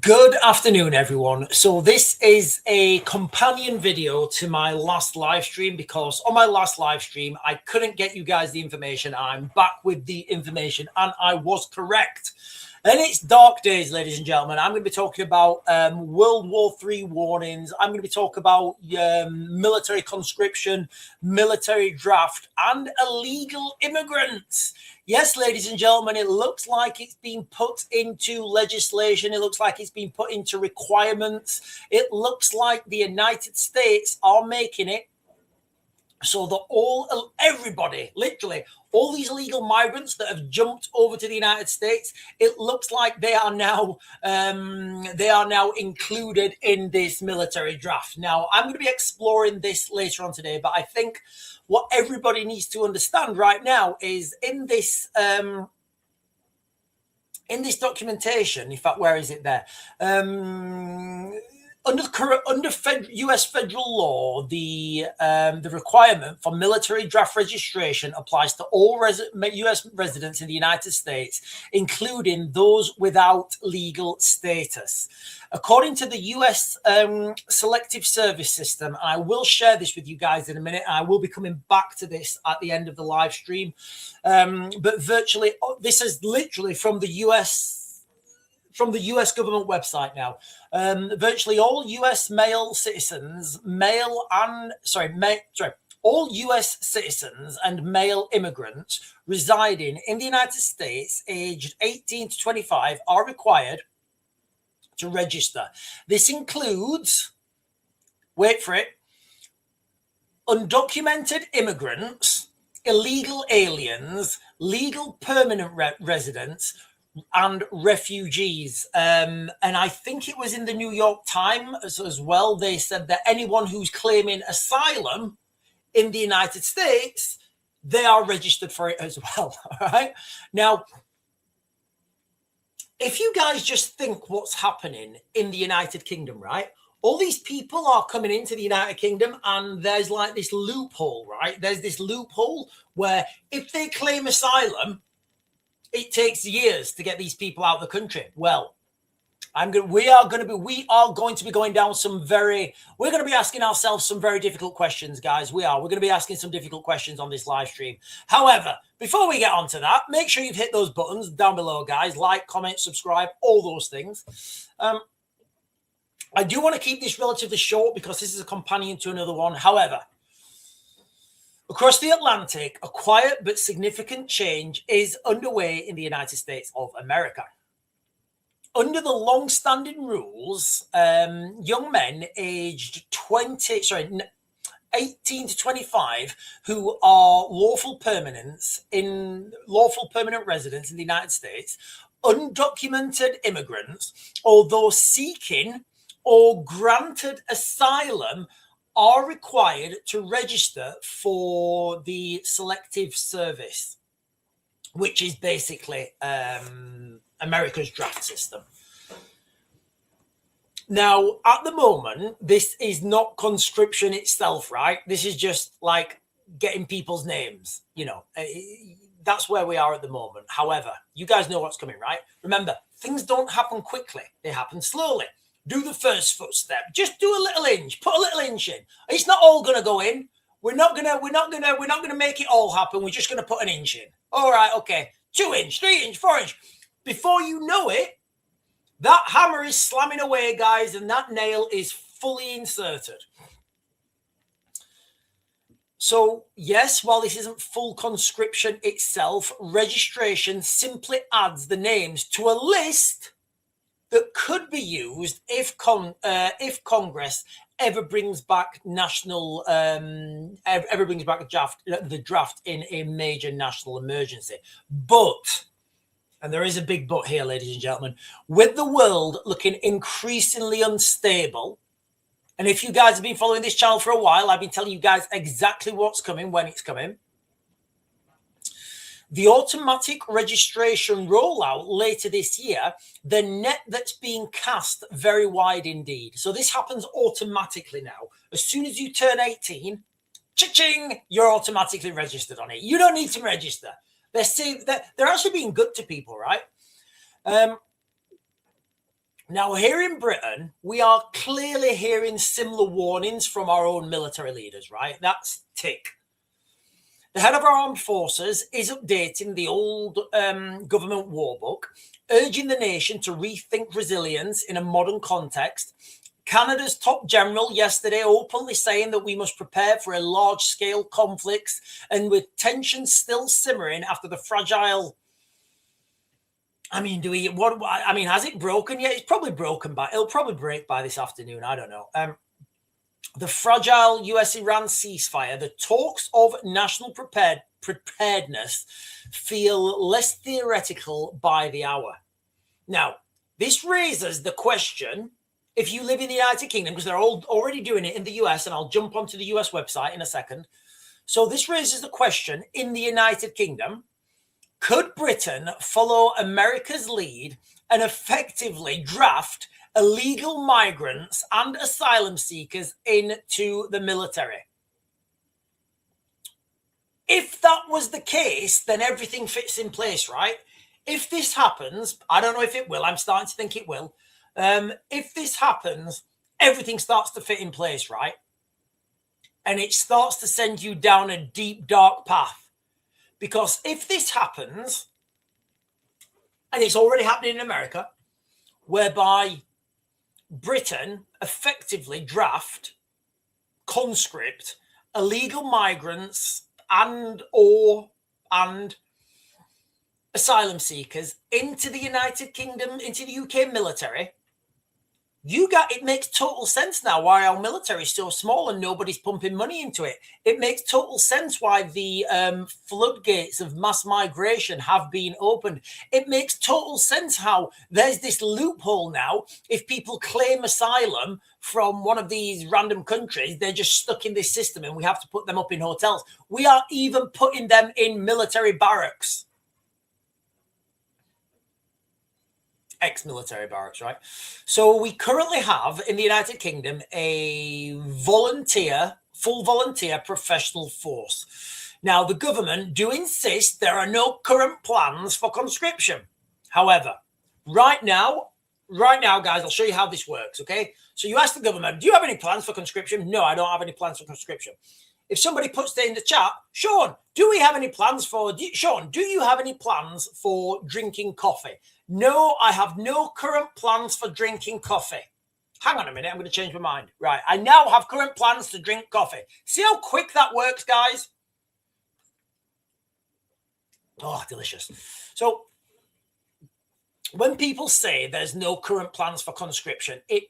Good afternoon, everyone. So this is a companion video to my last live stream because on my last live stream, I couldn't get you guys the information. I'm back with the information and I was correct. And it's dark days, ladies and gentlemen. I'm going to be talking about World War III warnings. I'm going to be talking about military conscription, military draft, and illegal immigrants. Yes, ladies and gentlemen, it looks like it's been put into legislation. It looks like it's been put into requirements. It looks like the United States are making it so that everybody, literally, all these illegal migrants that have jumped over to the United States, it looks like they are now included in this military draft. Now, I'm going to be exploring this later on today, but I think what everybody needs to understand right now is in this documentation. In fact, where is it there? Under U.S. federal law, the requirement for military draft registration applies to all U.S. residents in the United States, including those without legal status. According to the U.S. Selective Service System, and I will share this with you guys in a minute, and I will be coming back to this at the end of the live stream, but virtually, this is literally from the U.S. government website now. Virtually all U.S. male citizens, all U.S. citizens and male immigrants residing in the United States aged 18 to 25 are required to register. This includes, wait for it, undocumented immigrants, illegal aliens, legal permanent residents, and refugees. And I think it was in the New York Times as well. They said that anyone who's claiming asylum in the United States, they are registered for it as well. All right. Now, if you guys just think what's happening in the United Kingdom, right? All these people are coming into the United Kingdom and there's like this loophole, right? There's this loophole where if they claim asylum, it takes years to get these people out of the country. Well, we are going to be going down we're going to be asking ourselves some very difficult questions, guys. We're going to be asking some difficult questions on this live stream. However, before we get on to that, make sure you've hit those buttons down below, guys. Like, comment, subscribe, all those things. I do want to keep this relatively short because this is a companion to another one. However, across the Atlantic, a quiet but significant change is underway in the United States of America. Under the long-standing rules, young men aged 18 to 25 who are lawful permanent residents in the United States, undocumented immigrants, although seeking or granted asylum, are required to register for the Selective Service, which is basically America's draft system. Now, at the moment, this is not conscription itself, right? This is just like getting people's names, that's where we are at the moment. However, you guys know what's coming, right? Remember, things don't happen quickly. They happen slowly. Do the first footstep. Just do a little inch. Put a little inch in. It's not all going to go in. We're not gonna make it all happen. We're just gonna put an inch in. All right, okay. 2 inch, 3 inch, 4 inch. Before you know it, that hammer is slamming away, guys, and that nail is fully inserted. So, yes, while this isn't full conscription itself, registration simply adds the names to a list that could be used if Congress ever brings back the draft in a major national emergency. But, and there is a big but here, ladies and gentlemen, with the world looking increasingly unstable, and if you guys have been following this channel for a while, I've been telling you guys exactly what's coming, when it's coming. The automatic registration rollout later this year, the net that's being cast very wide indeed. So this happens automatically now. As soon as you turn 18, cha-ching, you're automatically registered on it. You don't need to register. They're actually being good to people, right? Now, here in Britain, we are clearly hearing similar warnings from our own military leaders, right? That's tick. The head of our armed forces is updating the old government war book, urging the nation to rethink resilience in a modern context. Canada's top general yesterday openly saying that we must prepare for a large-scale conflicts, and with tensions still simmering after the fragile... I mean, has it broken yet? It's probably broken it'll probably break by this afternoon. I don't know. The fragile US-Iran ceasefire, the talks of national preparedness feel less theoretical by the hour. Now, this raises the question, if you live in the United Kingdom, because they're all already doing it in the US, and I'll jump onto the US website in a second. So this raises the question, in the United Kingdom, could Britain follow America's lead and effectively draft illegal migrants and asylum seekers into the military? If that was the case, then everything fits in place, right? If this happens, I don't know if it will. I'm starting to think it will. If this happens, everything starts to fit in place, right? And it starts to send you down a deep, dark path. Because if this happens, and it's already happening in America, whereby Britain effectively draft, conscript illegal migrants and asylum seekers into the United Kingdom, into the UK military, it makes total sense now why our military is so small and nobody's pumping money into it. It makes total sense why the floodgates of mass migration have been opened. It makes total sense how there's this loophole now. If people claim asylum from one of these random countries, they're just stuck in this system and we have to put them up in hotels. We are even putting them in military barracks. Ex-military barracks, right? So we currently have in the United Kingdom a full volunteer professional force. Now, the government do insist there are no current plans for conscription. However, right now, guys, I'll show you how this works, okay? So you ask the government, do you have any plans for conscription? No, I don't have any plans for conscription. If somebody puts that in the chat, Sean, do you have any plans for drinking coffee? No, I have no current plans for drinking coffee. Hang on a minute, I'm going to change my mind. Right, I now have current plans to drink coffee. See how quick that works, guys? Oh, delicious. So when people say there's no current plans for conscription, it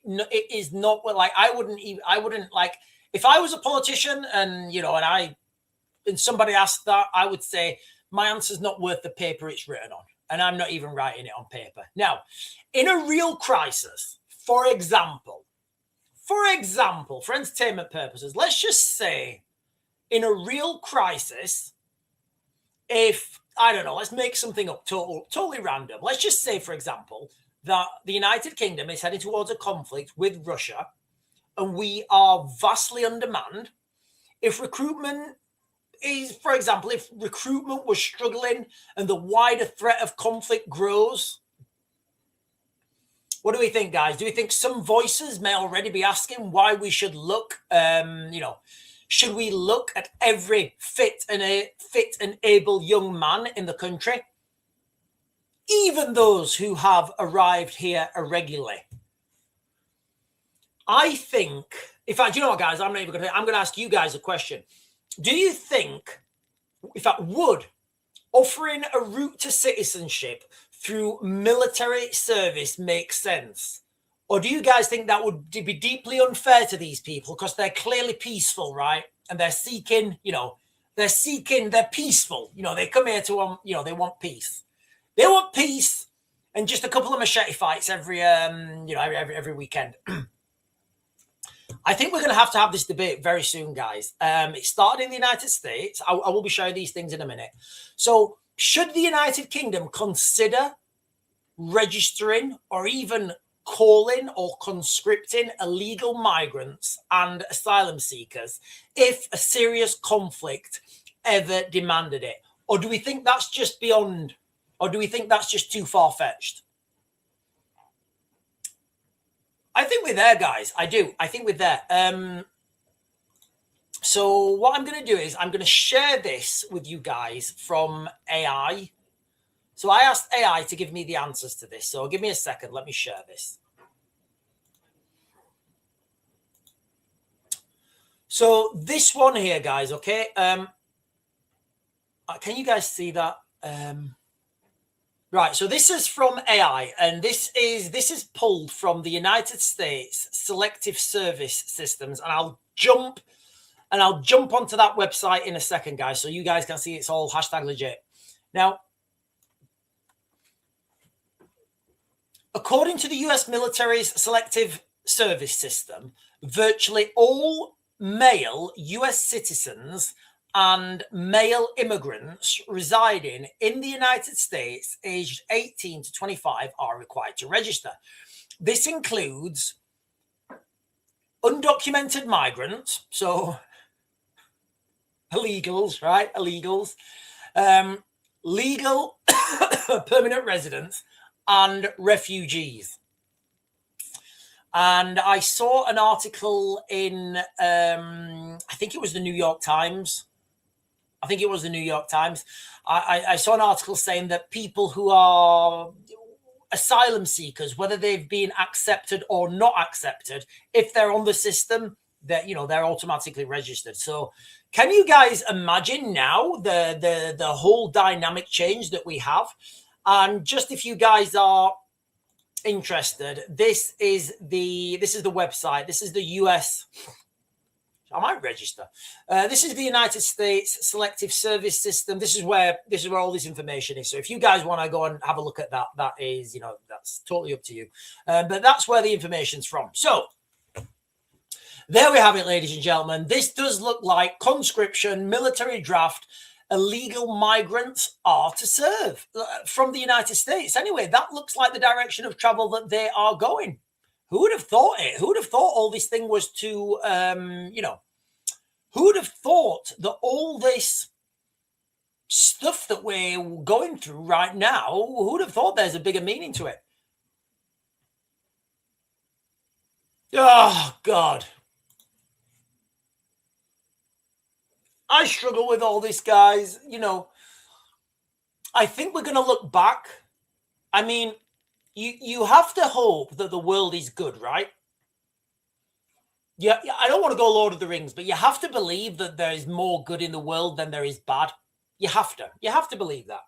is not like I wouldn't like, if I was a politician and somebody asked that, I would say my answer's not worth the paper it's written on. And I'm not even writing it on paper. Now, in a real crisis, for example, for entertainment purposes, let's just say in a real crisis, if, I don't know, let's make something up totally random. Let's just say, for example, that the United Kingdom is heading towards a conflict with Russia and we are vastly undermanned. If recruitment was struggling and the wider threat of conflict grows, what do we think, guys? Do we think some voices may already be asking why we should look, should we look at every fit and able young man in the country, even those who have arrived here irregularly? I think, in fact, you know what, guys? I'm going to ask you guys a question. Do you think, in fact, would offering a route to citizenship through military service make sense? Or do you guys think that would be deeply unfair to these people because they're clearly peaceful, right? And they're seeking, they're peaceful. They come here to, they want peace. They want peace and just a couple of machete fights every weekend. I think we're going to have this debate very soon, guys. It started in the United States. I will be showing these things in a minute. So should the United Kingdom consider registering or even calling or conscripting illegal migrants and asylum seekers if a serious conflict ever demanded it? Or do we think that's just beyond, or do we think that's just too far-fetched? I think we're there, guys. I do. I think we're there. So what I'm going to do is I'm going to share this with you guys from AI. So I asked AI to give me the answers to this. So give me a second. Let me share this. So this one here, guys, okay? Can you guys see that? Right, so this is from AI, and this is pulled from the United States Selective Service Systems, and I'll jump onto that website in a second, guys, so you guys can see it's all #legit. Now, according to the US military's Selective Service System, virtually all male US citizens and male immigrants residing in the United States aged 18 to 25 are required to register. This includes undocumented migrants, so illegals, right? Illegals, legal permanent residents, and refugees. And I saw an article in, I think it was the New York Times. I saw an article saying that people who are asylum seekers, whether they've been accepted or not accepted, if they're on the system, that they're automatically registered. So can you guys imagine now the whole dynamic change that we have? And just if you guys are interested, this is the website. This is the US. I might register. This is the United States Selective Service System. This is where all this information is. So if you guys want to go and have a look at that, that is, that's totally up to you. But that's where the information's from. So there we have it, ladies and gentlemen. This does look like conscription, military draft, illegal migrants are to serve from the United States. Anyway, that looks like the direction of travel that they are going. Who would have thought it? Who would have thought all this thing was to, who would have thought that all this stuff that we're going through right now, who would have thought there's a bigger meaning to it? Oh, God. I struggle with all this, guys. I think we're going to look back. I mean, you have to hope that the world is good, right? Yeah, I don't want to go Lord of the Rings, but you have to believe that there is more good in the world than there is bad. You have to believe that.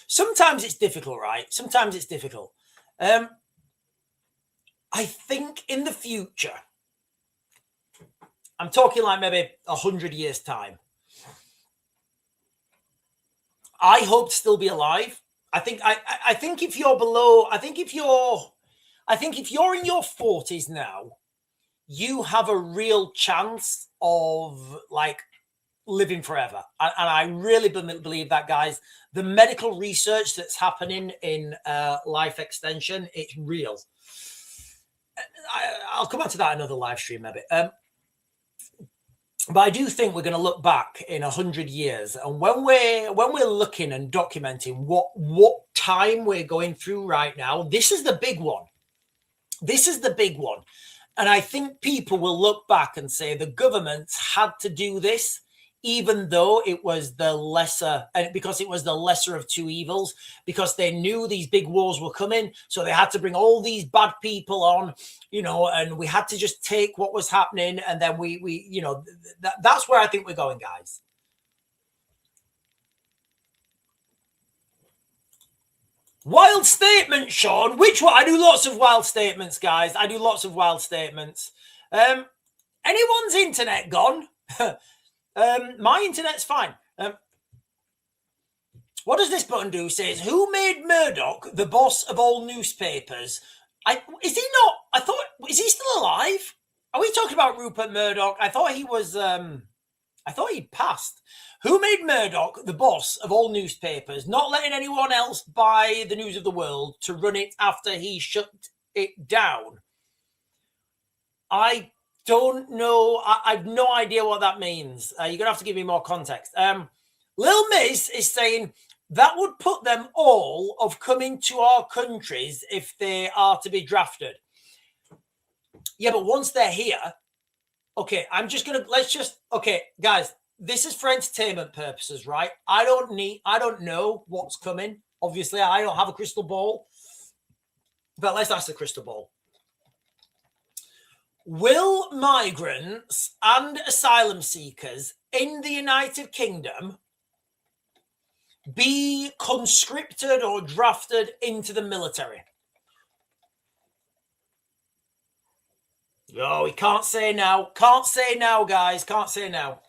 Sometimes it's difficult, right? Sometimes it's difficult. I think in the future, I'm talking like maybe 100 years' time, I hope to still be alive. I think if you're below, I think if you're in your 40s now, you have a real chance of like living forever. And I really believe that, guys. The medical research that's happening in life extension, it's real. I'll come on to that in another live stream maybe. But I do think we're going to look back in 100 years, and when we're looking and documenting what time we're going through right now, this is the big one. This is the big one. And I think people will look back and say the governments had to do this, even though it was the lesser, and because it was the lesser of two evils, because they knew these big wars were coming. So they had to bring all these bad people on, and we had to just take what was happening. And then that's where I think we're going, guys. Wild statement, Sean. Which one? I do lots of wild statements, guys. I do lots of wild statements. Anyone's internet gone? My internet's fine. What does this button do? It says, who made Murdoch the boss of all newspapers? Is he not? Is he still alive? Are we talking about Rupert Murdoch? I thought he was, I thought he'd passed. Who made Murdoch the boss of all newspapers, not letting anyone else buy the news of the world to run it after he shut it down? I don't know. I've no idea what that means. You're going to have to give me more context. Lil Miz is saying that would put them all of coming to our countries if they are to be drafted. Yeah, but once they're here, okay, okay, guys, this is for entertainment purposes, right? I don't know what's coming. Obviously, I don't have a crystal ball, but let's ask the crystal ball. Will migrants and asylum seekers in the United Kingdom be conscripted or drafted into the military? Oh, we can't say now. Can't say now, guys. Can't say now.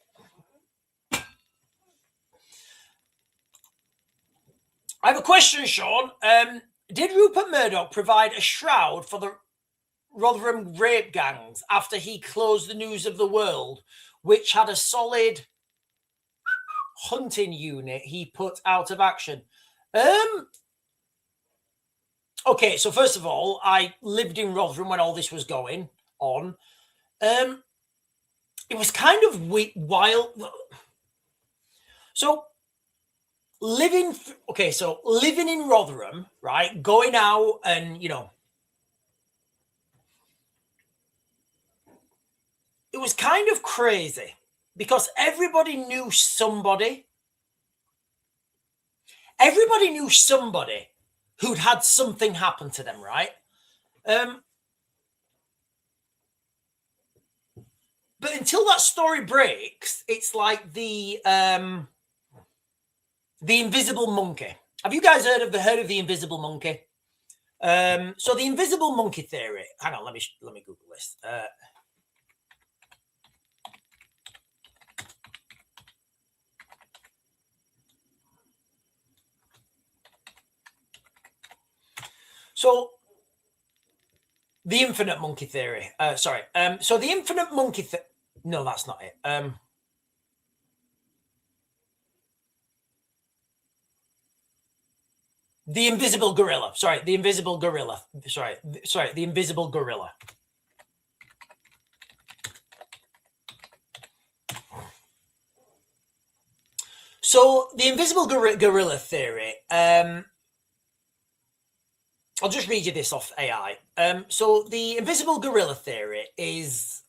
I have a question, Sean. Did Rupert Murdoch provide a shroud for the Rotherham rape gangs after he closed the News of the World, which had a solid hunting unit he put out of action? Okay, so first of all, I lived in Rotherham when all this was going on. It was kind of wild. So living in Rotherham, right? Going out and, you know, it was kind of crazy because everybody knew somebody. Everybody knew somebody who'd had something happen to them, right? But until that story breaks, it's like the invisible monkey. Have you guys heard of the invisible monkey? So the invisible monkey theory. Hang on, let me Google this. So the infinite monkey theory. So the infinite monkey no, that's not it. The invisible gorilla. Sorry, the invisible gorilla. The invisible gorilla. So the invisible gorilla theory. I'll just read you this off AI. So the invisible gorilla theory is,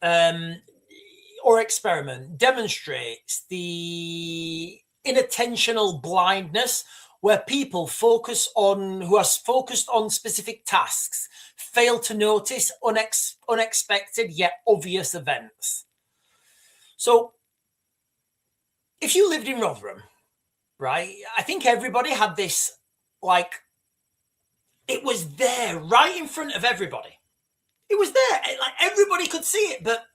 or experiment, demonstrates the inattentional blindness where people who are focused on specific tasks fail to notice unexpected yet obvious events. So if you lived in Rotherham, right, I think everybody had this, like, it was there right in front of everybody. It was there. Like, everybody could see it, but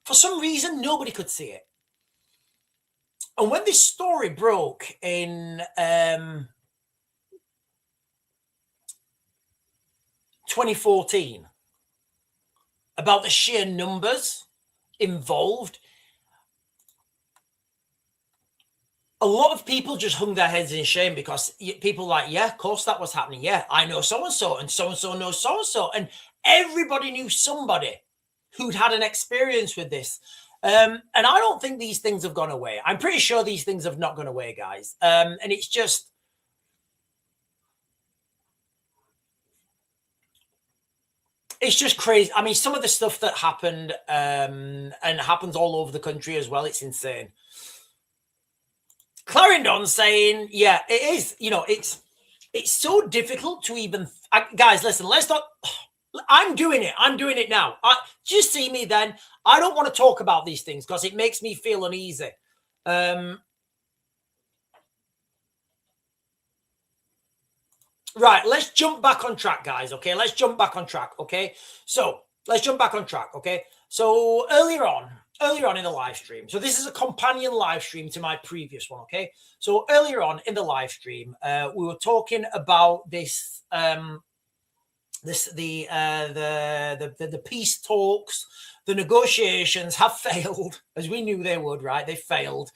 for some reason, nobody could see it. And when this story broke in 2014 about the sheer numbers involved, a lot of people just hung their heads in shame because people like, yeah, of course that was happening. Yeah, I know so-and-so and so-and-so knows so-and-so. And everybody knew somebody who'd had an experience with this. And I don't think these things have gone away. I'm pretty sure these things have not gone away, guys. And it's just, crazy. I mean, some of the stuff that happened and happens all over the country as well, it's insane. Clarendon saying, yeah, it is. You know, it's so difficult to even. Guys, listen, let's not. I'm doing it now. Just see me then. I don't want to talk about these things because it makes me feel uneasy. Right, let's jump back on track, guys. Okay, let's jump back on track. Okay, so let's jump back on track. Okay, so earlier on in the live stream, so this is a companion live stream to my previous one. Okay, so earlier on in the live stream, we were talking about this. The peace talks, the negotiations have failed, as we knew they would, right? They failed.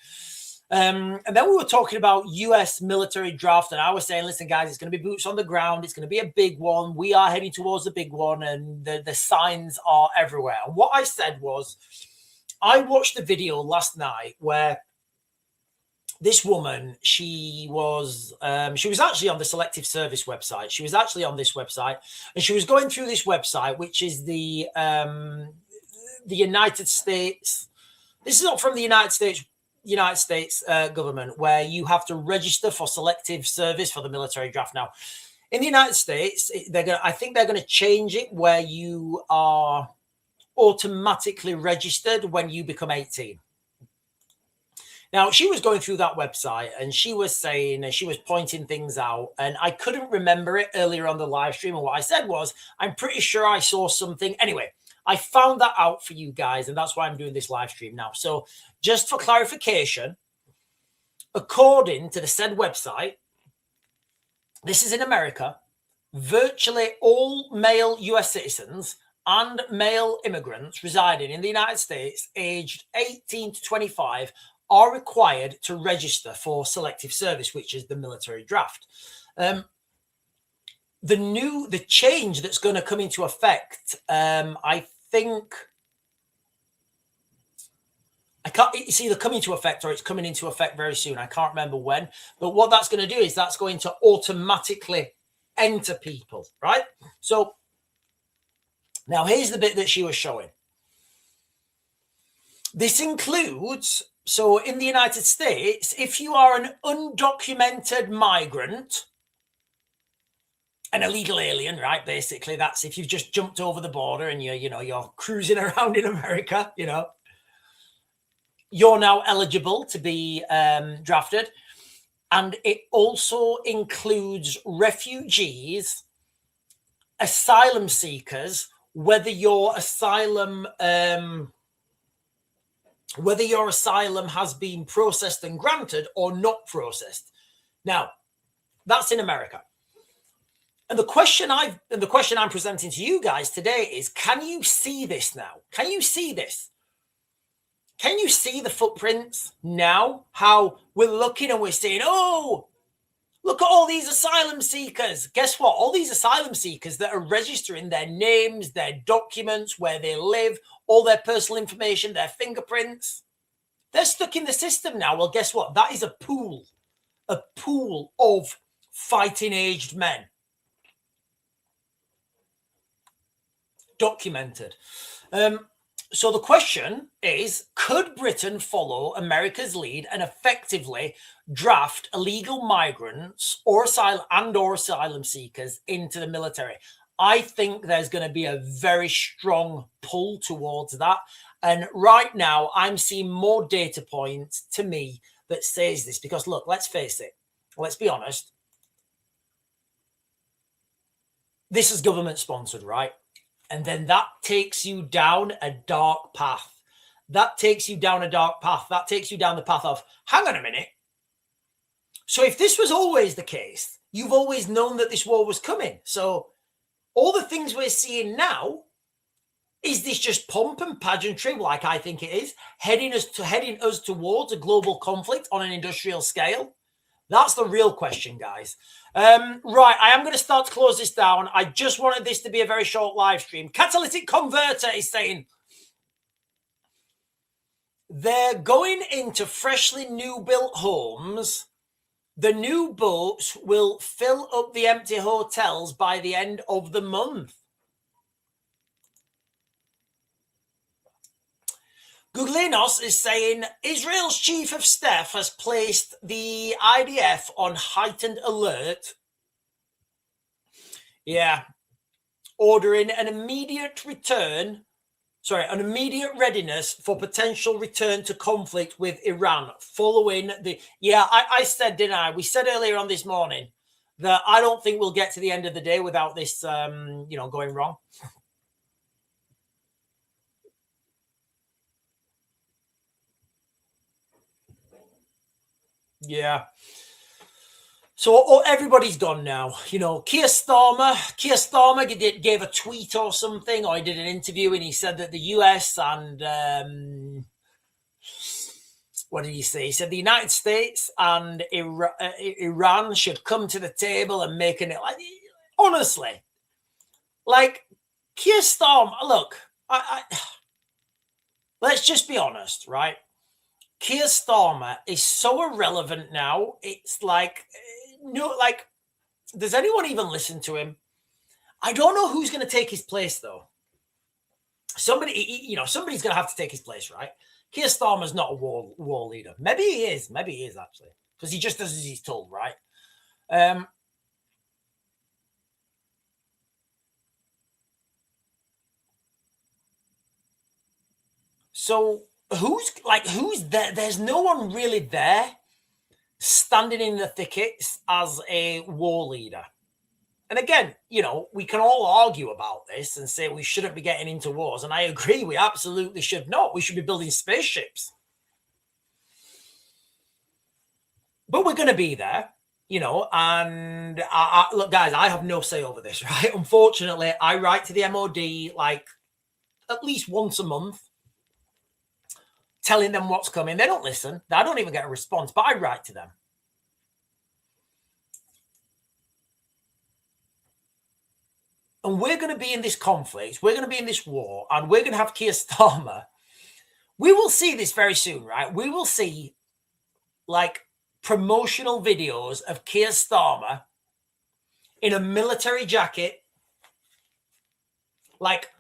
And then we were talking about US military draft, and I was saying, listen, guys, it's going to be boots on the ground. It's going to be a big one. We are heading towards the big one, and the signs are everywhere. And what I said was, I watched a video last night where this woman, she was actually on the Selective Service website. She was actually on this website, and she was going through this website, which is the the United States. This is not from the United States government, where you have to register for selective service for the military draft. Now, in the United States, I think they're going to change it where you are automatically registered when you become 18. Now, she was going through that website and she was saying, and she was pointing things out, and I couldn't remember it earlier on the live stream. And what I said was, I'm pretty sure I saw something. Anyway, I found that out for you guys, and that's why I'm doing this live stream now. So just for clarification, according to the said website, this is in America, virtually all male US citizens and male immigrants residing in the United States aged 18 to 25 are required to register for selective service, which is the military draft. The change that's going to come into effect, I think, it's either coming into effect or it's coming into effect very soon. I can't remember when, but what that's going to do is that's going to automatically enter people, right? So now here's the bit that she was showing. This includes, so in the United States, if you are an undocumented migrant, an illegal alien, right? Basically, that's if you've just jumped over the border and you're cruising around in America, you're now eligible to be drafted. And it also includes refugees, asylum seekers, whether your asylum has been processed and granted or not processed. Now, that's in America. And the question I'm presenting to you guys today is, can you see this now? Can you see this? Can you see the footprints now? How we're looking and we're saying, oh, look at all these asylum seekers. Guess what? All these asylum seekers that are registering their names, their documents, where they live, all their personal information, their fingerprints, they're stuck in the system now. Well, guess what? That is a pool of fighting aged men. Documented. So the question is, could Britain follow America's lead and effectively draft illegal migrants or asylum seekers into the military? I think there's going to be a very strong pull towards that. And right now, I'm seeing more data points to me that says this. Because look, let's face it. Let's be honest. This is government sponsored, right? And then that takes you down a dark path. That takes you down a dark path. That takes you down the path of, hang on a minute. So if this was always the case, you've always known that this war was coming. So all the things we're seeing now, is this just pomp and pageantry, like I think it is, heading us towards a global conflict on an industrial scale? That's the real question, guys. Right, I am going to start to close this down. I just wanted this to be a very short live stream. Catalytic Converter is saying they're going into freshly new built homes. The new boats will fill up the empty hotels by the end of the month. Guglinos is saying Israel's chief of staff has placed the IDF on heightened alert. Yeah. Ordering an immediate readiness for potential return to conflict with Iran following the... Yeah, I said, didn't I? We said earlier on this morning that I don't think we'll get to the end of the day without this, going wrong. Yeah. So everybody's gone now. Keir Starmer gave a tweet or something, or he did an interview, and he said that the US and what did he say? He said the United States and Iran should come to the table and make an... honestly, like Keir Starmer. Look, let's just be honest, right? Keir Starmer is so irrelevant now. It's like, does anyone even listen to him? I don't know who's going to take his place, though. somebody's going to have to take his place, right? Keir Starmer's not a war leader. Maybe he is actually, because he just does as he's told, right? So who's there? There's no one really there standing in the thickets as a war leader. And again, we can all argue about this and say we shouldn't be getting into wars. And I agree, we absolutely should not. We should be building spaceships. But we're going to be there, and look, guys, I have no say over this, right? Unfortunately, I write to the MOD like at least once a month, telling them what's coming. They don't listen. I don't even get a response, but I write to them. And we're going to be in this conflict. We're going to be in this war, and we're going to have Keir Starmer. We will see this very soon, right? We will see like promotional videos of Keir Starmer in a military jacket, like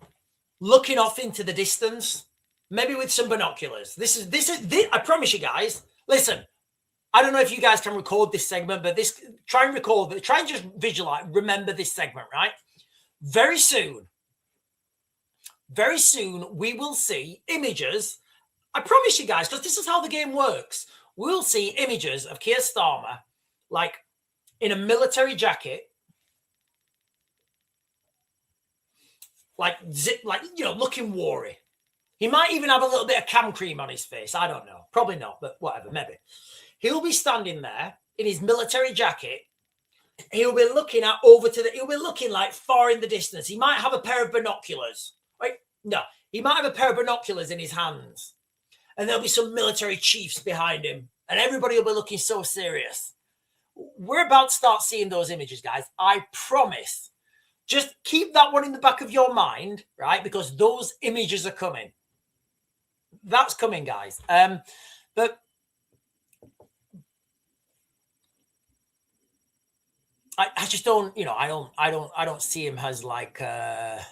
looking off into the distance, maybe with some binoculars. This is I promise you guys, listen, I don't know if you guys can record this segment, but try and just visualize, remember this segment, right? Very soon, we will see images. I promise you guys, because this is how the game works. We'll see images of Keir Starmer, like in a military jacket, looking wary. He might even have a little bit of cam cream on his face. I don't know. Probably not, but whatever, maybe. He'll be standing there in his military jacket. He'll be looking he'll be looking like far in the distance. He might have a pair of binoculars. Right? No, he might have a pair of binoculars in his hands. And there'll be some military chiefs behind him. And everybody will be looking so serious. We're about to start seeing those images, guys. I promise. Just keep that one in the back of your mind, right? Because those images are coming. That's coming, guys. But I just don't, I don't see him as like, I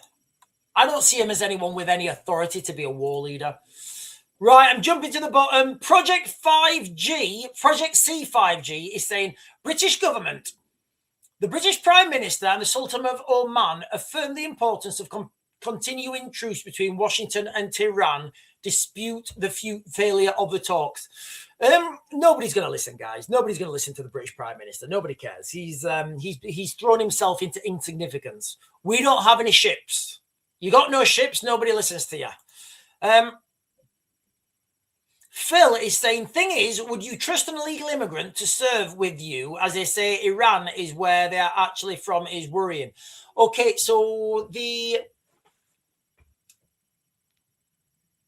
don't see him as anyone with any authority to be a war leader. Right, I'm jumping to the bottom. Project C5G is saying, British government, the British Prime Minister and the Sultan of Oman affirmed the importance of continuing truce between Washington and Tehran, dispute the failure of the talks. Nobody's going to listen, guys. Nobody's going to listen to the British Prime Minister. Nobody cares. He's thrown himself into insignificance. We don't have any ships. You got no ships. Nobody listens to you. Phil is saying, thing is, would you trust an illegal immigrant to serve with you? As they say, Iran is where they're actually from, is worrying. Okay, so the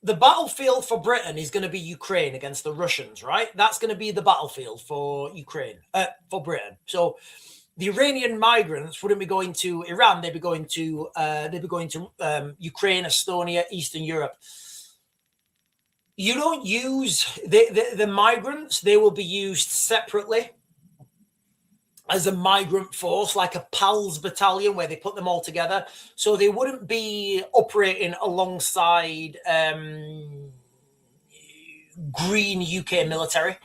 battlefield for Britain is going to be Ukraine against the Russians, right? That's going to be the battlefield for Ukraine, for Britain. So the Iranian migrants wouldn't be going to Iran; they'd be going to Ukraine, Estonia, Eastern Europe. You don't use the migrants; they will be used separately as a migrant force, like a PALS battalion, where they put them all together. So they wouldn't be operating alongside green UK military.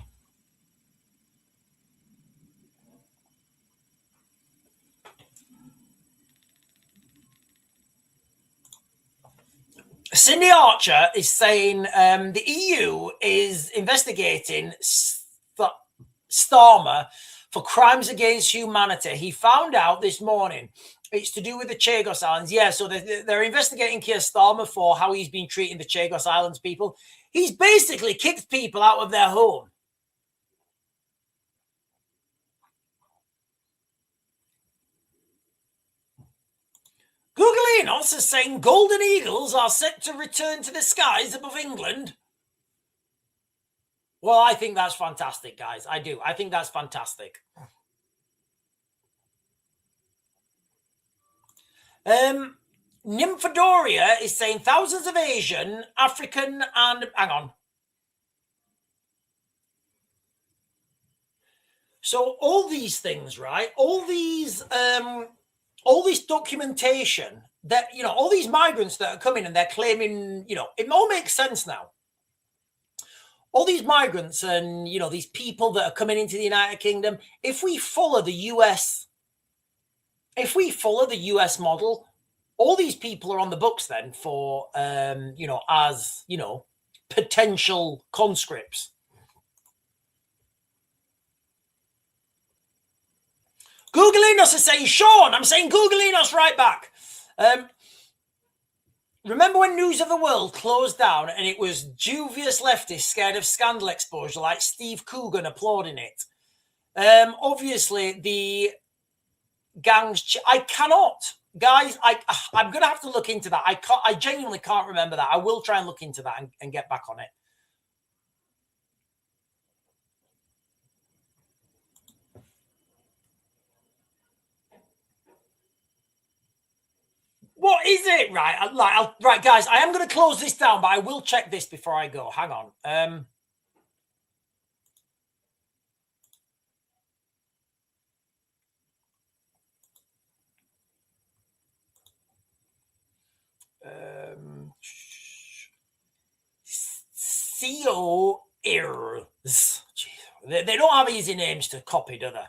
Cindy Archer is saying the EU is investigating Starmer for crimes against humanity. He found out this morning it's to do with the Chagos Islands. Yeah, so they're investigating Keir Starmer for how he's been treating the Chagos Islands people. He's basically kicked people out of their home. Google Enos is saying golden eagles are set to return to the skies above England. Well, I think that's fantastic, guys. I do. I think that's fantastic. Nymphodoria is saying thousands of Asian, African, and hang on. So all these things, right? All this documentation that, you know, all these migrants that are coming and they're claiming, you know, it all makes sense now. All these migrants and, you know, these people that are coming into the United Kingdom, if we follow the US model, all these people are on the books then for, you know, as, you know, potential conscripts. Google Enos is saying, Sean, I'm saying Google Enos right back. Remember when News of the World closed down and it was dubious leftists scared of scandal exposure like Steve Coogan applauding it? Obviously, the gangs... I cannot... Guys, I'm going to have to look into that. I genuinely can't remember that. I will try and look into that and get back on it. What is it? Right, right, guys, I am going to close this down, but I will check this before I go. Hang on. CRSIS. They don't have easy names to copy, do they?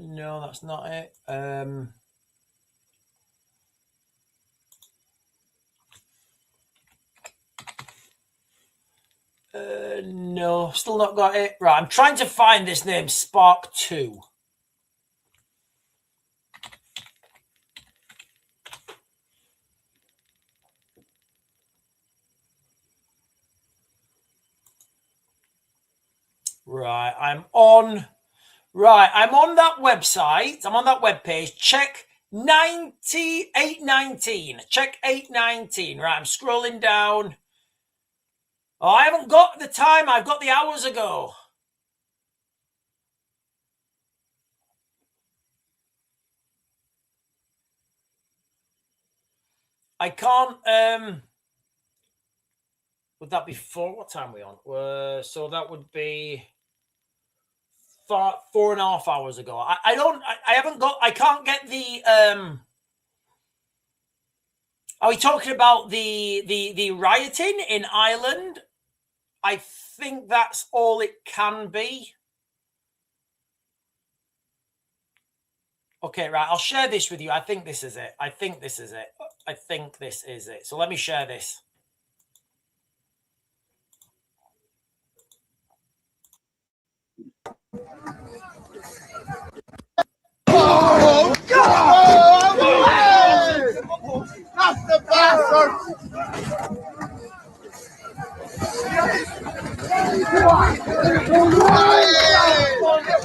No, that's not it. No, still not got it. Right, I'm trying to find this name, Spark 2. Right, I'm on that website. I'm on that webpage. Check 819. Check 819. Right, I'm scrolling down. Oh, I haven't got the time. I've got the hours ago. I can't. Would that be what time are we on? So that would be 4.5 hours ago. I can't get the. Are we talking about the rioting in Ireland? I think that's all it can be. Okay, right. I'll share this with you. I think this is it. So let me share this. Oh, God! That's the bastard!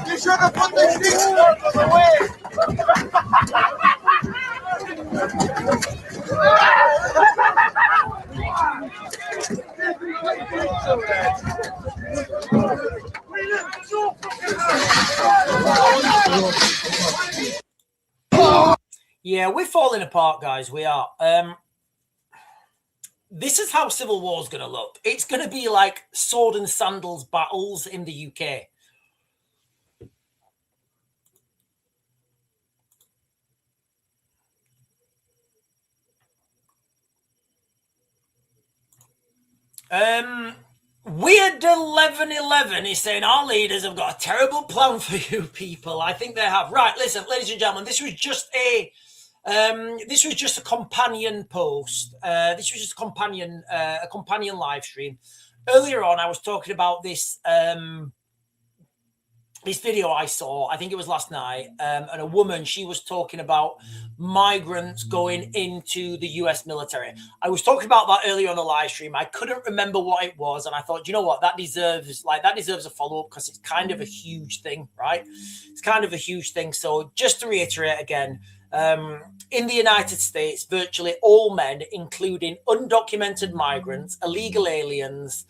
You should have put the sheets away! Yeah, we're falling apart, guys. We are. This is how civil war is going to look. It's going to be like sword and sandals battles in the UK. Weird 1111 is saying our leaders have got a terrible plan for you people. I think they have. Right, listen, ladies and gentlemen, this was just a companion post. This was just a companion live stream. Earlier on, I was talking about this this video I saw, I think it was last night, and a woman, she was talking about migrants going into the US military. I was talking about that earlier on the live stream. I couldn't remember what it was, and I thought, you know what, that deserves a follow-up because it's kind of a huge thing, right? It's kind of a huge thing. So just to reiterate again, in the United States, virtually all men, including undocumented migrants, illegal aliens,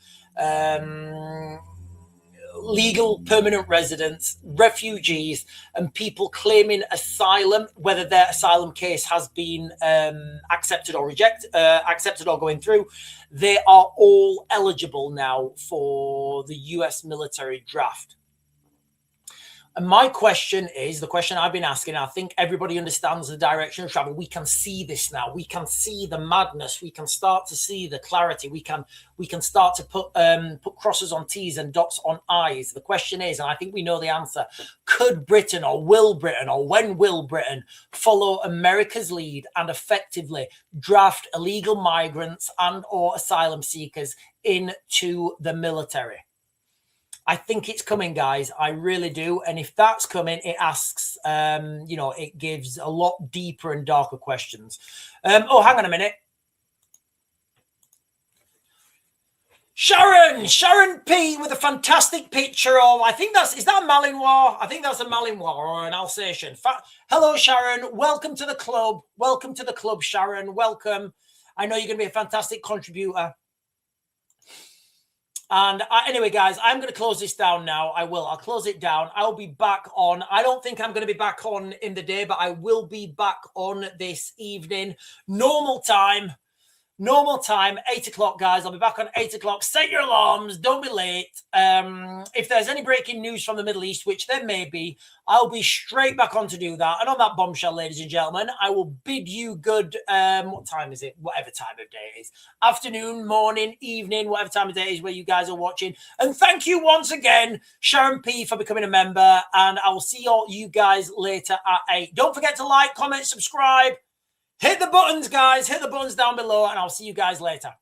legal permanent residents, refugees, and people claiming asylum, whether their asylum case has been accepted or accepted or going through, they are all eligible now for the US military draft. And my question is, the question I've been asking, I think everybody understands the direction of travel. We can see this now. We can see the madness. We can start to see the clarity. We can start to put crosses on T's and dots on I's. The question is, and I think we know the answer, could Britain, or will Britain, or when will Britain follow America's lead and effectively draft illegal migrants and or asylum seekers into the military? I think it's coming, guys. I really do. And if that's coming, it asks, it gives a lot deeper and darker questions. Hang on a minute. Sharon P with a fantastic picture of, is that a Malinois? I think that's a Malinois or an Alsatian. Hello, Sharon. Welcome to the club. Welcome to the club, Sharon. Welcome. I know you're going to be a fantastic contributor. And anyway, guys, I'm going to close this down now. I'll close it down. I'll be back on. I don't think I'm going to be back on in the day, but I will be back on this evening. Normal time, 8 o'clock, guys. I'll be back on 8 o'clock. Set your alarms. Don't be late. If there's any breaking news from the Middle East, which there may be, I'll be straight back on to do that. And on that bombshell, ladies and gentlemen, I will bid you good, what time is it? Whatever time of day it is. Afternoon, morning, evening, whatever time of day it is where you guys are watching. And thank you once again, Sharon P, for becoming a member. And I will see all you guys later at 8. Don't forget to like, comment, subscribe. Hit the buttons, guys. Hit the buttons down below, and I'll see you guys later.